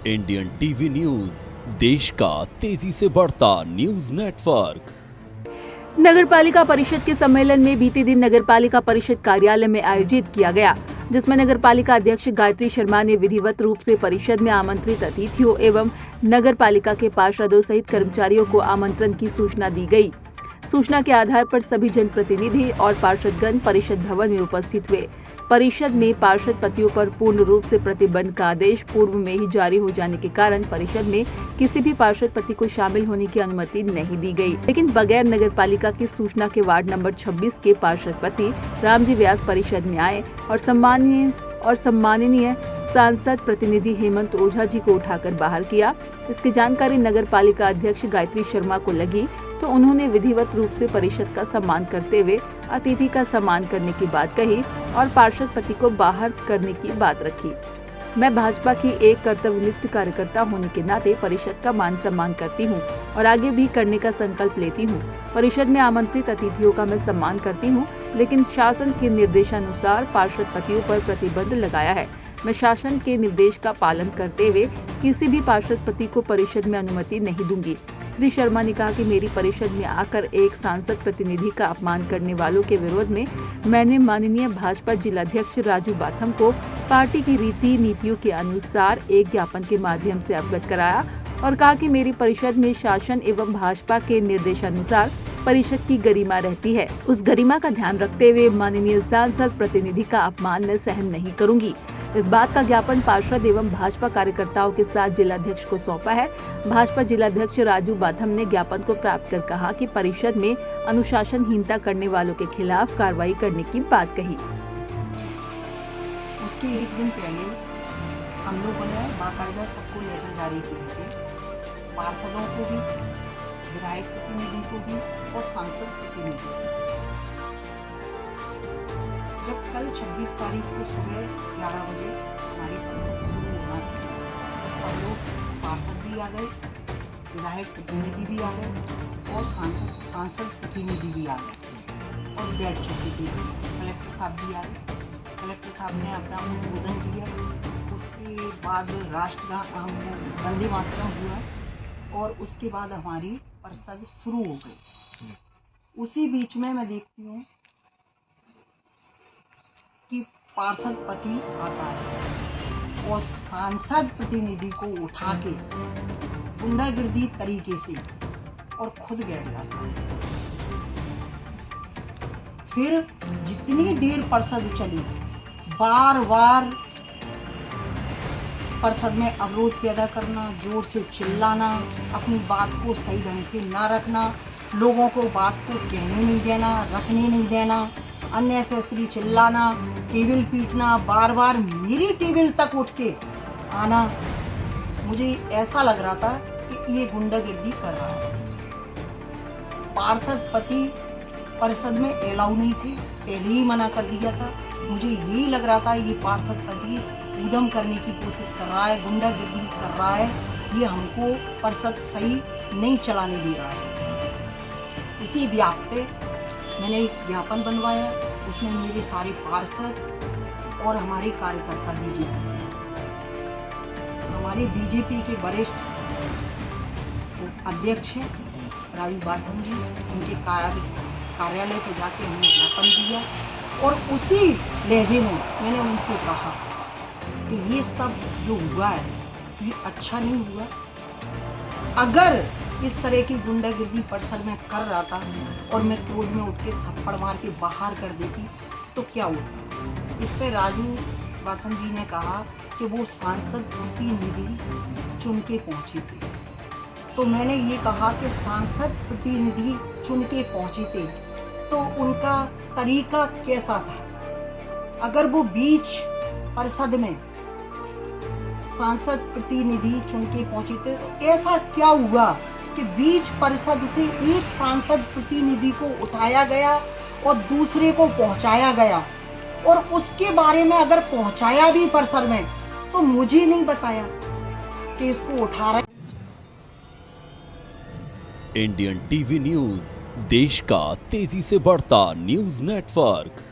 Indian TV news, देश का तेजी से बढ़ता न्यूज नेटवर्क। नगर पालिका परिषद के सम्मेलन में बीते दिन नगर पालिका परिषद कार्यालय में आयोजित किया गया, जिसमें नगर पालिका अध्यक्ष गायत्री शर्मा ने विधिवत रूप से परिषद में आमंत्रित अतिथियों एवं नगर पालिका के पार्षदों सहित कर्मचारियों को आमंत्रण की सूचना दी गई। सूचना के आधार पर सभी जनप्रतिनिधि और पार्षदगण परिषद भवन में उपस्थित हुए। परिषद में पार्षद पतियों पर पूर्ण रूप से प्रतिबंध का आदेश पूर्व में ही जारी हो जाने के कारण परिषद में किसी भी पार्षद पति को शामिल होने की अनुमति नहीं दी गई। लेकिन बगैर नगर पालिका की सूचना के वार्ड नंबर 26 के पार्षद पति रामजी व्यास परिषद में आए और सम्माननीय सांसद प्रतिनिधि हेमंत ओझा जी को उठाकर बाहर किया। इसकी जानकारी नगर पालिका अध्यक्ष गायत्री शर्मा को लगी तो उन्होंने विधिवत रूप से परिषद का सम्मान करते हुए अतिथि का सम्मान करने की बात कही और पार्षद पति को बाहर करने की बात रखी। मैं भाजपा की एक कर्तव्यनिष्ठ कार्यकर्ता होने के नाते परिषद का मान सम्मान करती हूं और आगे भी करने का संकल्प लेती हूं। परिषद में आमंत्रित अतिथियों का मैं सम्मान करती हूं, लेकिन शासन के निर्देशानुसार पार्षद पतियों पर प्रतिबंध लगाया है। मैं शासन के निर्देश का पालन करते हुए किसी भी पार्षद पति को परिषद में अनुमति नहीं दूंगी। श्री शर्मा ने कहा कि मेरी परिषद में आकर एक सांसद प्रतिनिधि का अपमान करने वालों के विरोध में मैंने माननीय भाजपा जिलाध्यक्ष राजू बाथम को पार्टी की रीति नीतियों के अनुसार एक ज्ञापन के माध्यम से अवगत कराया और कहा कि मेरी परिषद में शासन एवं भाजपा के निर्देशानुसार परिषद की गरिमा रहती है। उस गरिमा का ध्यान रखते हुए माननीय सांसद प्रतिनिधि का अपमान मैं सहन नहीं करूंगी। इस बात का ज्ञापन पार्षद एवं भाजपा कार्यकर्ताओं के साथ जिलाध्यक्ष को सौंपा है। भाजपा जिलाध्यक्ष राजू बाथम ने ज्ञापन को प्राप्त कर कहा कि परिषद में अनुशासनहीनता करने वालों के खिलाफ कार्रवाई करने की बात कही। उसके एक दिन पहले हम लोगों ने बाकायदा सबको लेटर जारी किए थे, पार्षदों को भी, विधायक प्रतिनिधि को भी और सांसद प्रतिनिधि को। जब कल 26 तारीख को सुबह 11 बजे हमारी परिषद शुरू होना थी, सब लोग पार्षद भी आ गए, विधायक प्रतिनिधि भी आ गए और सांसद प्रतिनिधि भी आ गए और बैठ चुके थे। कलेक्टर साहब भी आए। कलेक्टर साहब ने अपना उद्बोधन दिया। उसके बाद राष्ट्रगान वंदे मातरम हुआ और उसके बाद हमारी परिषद शुरू हो गई। उसी बीच में मैं देखती हूँ कि पार्षद पति आता है और सांसद प्रतिनिधि को उठा के गुंडागिर्दी तरीके से और खुद बैठ जाता है। फिर जितनी देर परिषद चली, बार बार परिषद में अवरोध पैदा करना, जोर से चिल्लाना, अपनी बात को सही ढंग से ना रखना, लोगों को बात को कहने नहीं देना, रखने नहीं देना, अननेसेसरी चिल्लाना, टेबल पीटना, बार बार मेरी टेबल तक उठ के आना। मुझे ऐसा लग रहा था कि ये गुंडागिर्दी कर रहा है। पार्षद पति परिषद में अलाउ नहीं थे, पहले ही मना कर दिया था। मुझे यही लग रहा था ये पार्षद पति उद्यम करने की कोशिश कर रहा है, गुंडागिर्दी कर रहा है, ये हमको परिषद सही नहीं चलाने दे रहा है। उसी व्याप पे मैंने एक ज्ञापन बनवाया, उसमें मेरे सारे पार्षद और हमारे कार्यकर्ता बीजेपी, हमारे बीजेपी के वरिष्ठ अध्यक्ष हैं राजू बाथम जी, उनके कार्यालय पे जाके हमने ज्ञापन दिया और उसी लहजे में मैंने उनसे कहा कि ये सब जो हुआ है ये अच्छा नहीं हुआ। अगर इस तरह की गुंडागिर्दी परिषद में कर रहा था और मैं क्रोध में उठ के थप्पड़ मार के बाहर कर देती तो क्या होता। इस पे राजू बाथम जी ने कहा कि वो सांसद प्रतिनिधि चुन के पहुंचे थे। तो मैंने ये कहा कि सांसद प्रतिनिधि चुन के पहुंचे थे तो उनका तरीका कैसा था। अगर वो बीच परिषद में सांसद प्रतिनिधि चुन के पहुंचे थे तो ऐसा क्या हुआ कि बीच परिषद से एक सांसद प्रतिनिधि को उठाया गया और दूसरे को पहुंचाया गया और उसके बारे में अगर पहुंचाया भी परिषद में तो मुझे नहीं बताया कि इसको उठा रहा है। इंडियन टीवी न्यूज, देश का तेजी से बढ़ता न्यूज नेटवर्क।